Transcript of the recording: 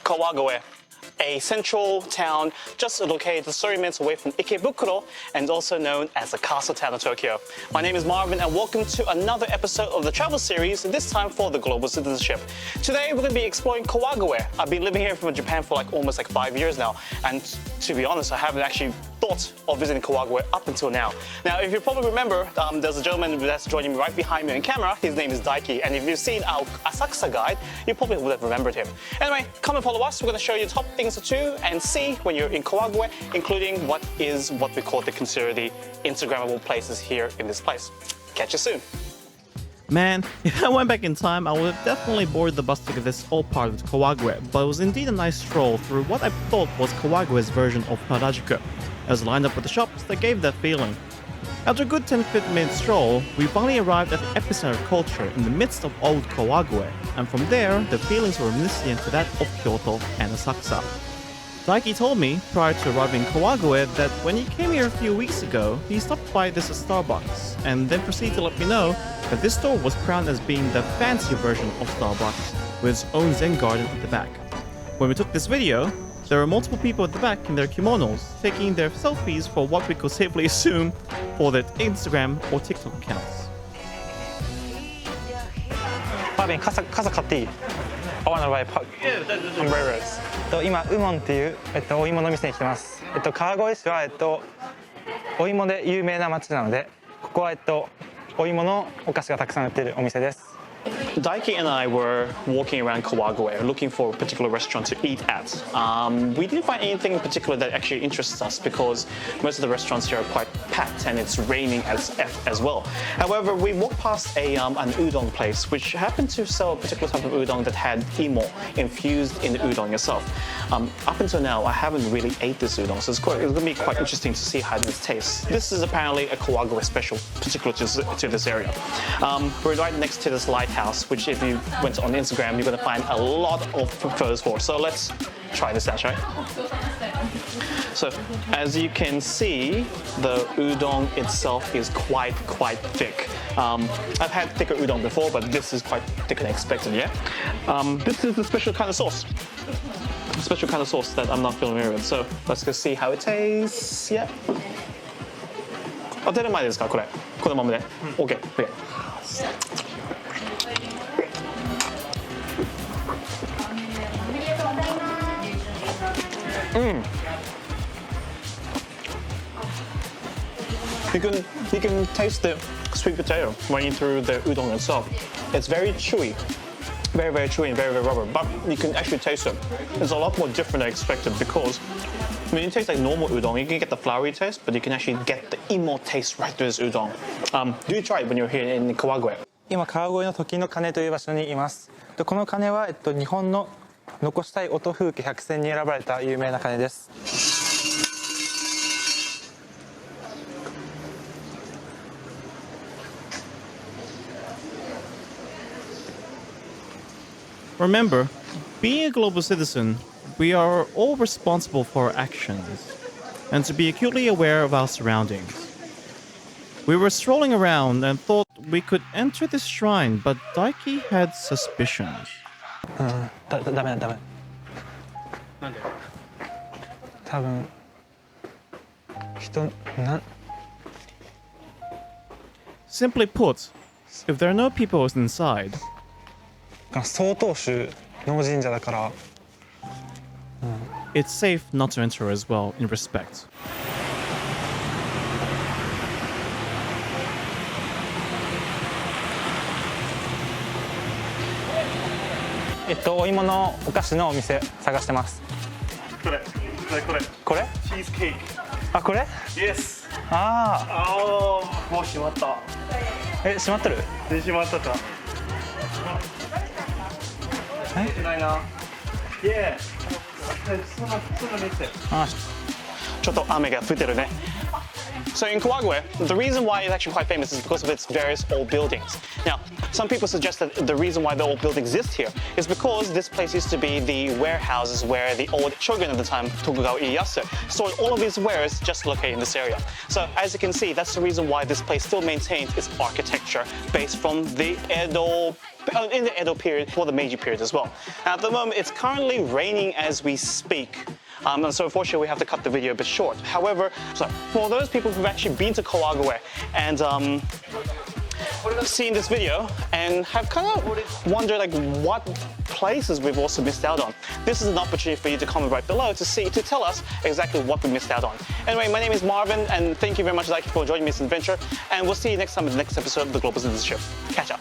Kawagoe, a central town just located 30 minutes away from Ikebukuro and also known as the castle town of Tokyo. My name is Marvin and welcome to another episode of the travel series, this time for the global citizenship. Today we're going to be exploring Kawagoe. I've been living here from Japan for almost 5 years now, and to be honest, I haven't actually thought of visiting Kawagoe up until now. Now, if you probably remember, there's a gentleman that's joining me right behind me on camera. His name is Daiki, and if you've seen our Asakusa guide, you probably would have remembered him. Anyway, come and follow us. We're going to show you top things to do and see when you're in Kawagoe, including what we consider the Instagrammable places here in this place. Catch you soon. Man, if I went back in time, I would have definitely boarded the bus to get this old part of Kawagoe, but it was indeed a nice stroll through what I thought was Kawagoe's version of Harajuku. I was lined up with the shops that gave that feeling. After a good 10-15 minute stroll, we finally arrived at the epicenter of culture in the midst of old Kawagoe, and from there, the feelings were reminiscent to that of Kyoto and Asakusa. Daiki told me, prior to arriving in Kawagoe, that when he came here a few weeks ago, he stopped by this Starbucks, and then proceeded to let me know that this store was crowned as being the fancier version of Starbucks, with its own Zen garden at the back. When we took this video, there were multiple people at the back in their kimonos, taking their selfies for what we could safely assume for their Instagram or TikTok accounts. マービン、傘買っていい？ I wanna buy umbrellas. 今、ウモンっていう、お芋の店に来てます。川越市は、お芋で有名な町なので、ここは、お芋のお菓子がたくさん売っているお店です。 Daiki and I were walking around Kawagoe looking for a particular restaurant to eat at. We didn't find anything in particular that actually interests us because most of the restaurants here are quite packed and it's raining as well. However, we walked past an udon place which happened to sell a particular type of udon that had Imon infused in the udon itself. Up until now, I haven't really ate this udon, so it's going to be quite interesting to see how this tastes. This is apparently a Kawagoe special, particular to this area. We're right next to this lighthouse, which if you went on Instagram, you're going to find a lot of photos for. So let's try this out, right? So as you can see, the udon itself is quite thick. I've had thicker udon before, but this is quite thicker than expected, yeah? This is a special kind of sauce. A special kind of sauce that I'm not familiar with. So let's go see how it tastes. Yeah. 当てる前ですかこれこのままで OK。You can taste the sweet potato running through the udon itself. It's very chewy, very chewy and very rubber. But you can actually taste it. It's a lot more different than I expected because when you taste like normal udon, you can get the floury taste, but you can actually get the imo taste right through this udon. Do try it when you're here in Kawagoe. 今、川越の時の鐘という場所にいます。この鐘は、日本の残したい音風景100選に選ばれた有名な鐘です。 Remember, being a global citizen, we are all responsible for our actions, and to be acutely aware of our surroundings. We were strolling around and thought we could enter this shrine, but Daiki had suspicions. ダメ。なんで？多分Simply put, if there are no people inside, 曹洞宗の神社だから、it's safe not to enter as well in respect. お芋のお菓子のお店探してます。これ？チーズケーキ。あ、これ？ Yes. ああ、もう閉まった。閉まってる？閉まったか。ないな。Yeah. ちょっと雨が降ってるね。So in Kawagoe, the reason why it's actually quite famous is because of its various old buildings. Now, some people suggest that the reason why the old buildings exist here is because this place used to be the warehouses where the old shogun at the time, Tokugawa Ieyasu, stored all of his wares just located in this area. So as you can see, that's the reason why this place still maintains its architecture based from the in the Edo period or the Meiji period as well. Now, at the moment, it's currently raining as we speak. And so unfortunately we have to cut the video a bit short. However, so for those people who've actually been to Kawagoe and seen this video and have kind of wondered like what places we've also missed out on, this is an opportunity for you to comment right below to tell us exactly what we missed out on. Anyway, my name is Marvin, and thank you very much, Zaki, for joining me in this adventure, and we'll see you next time in the next episode of the Global Citizenship. Catch up.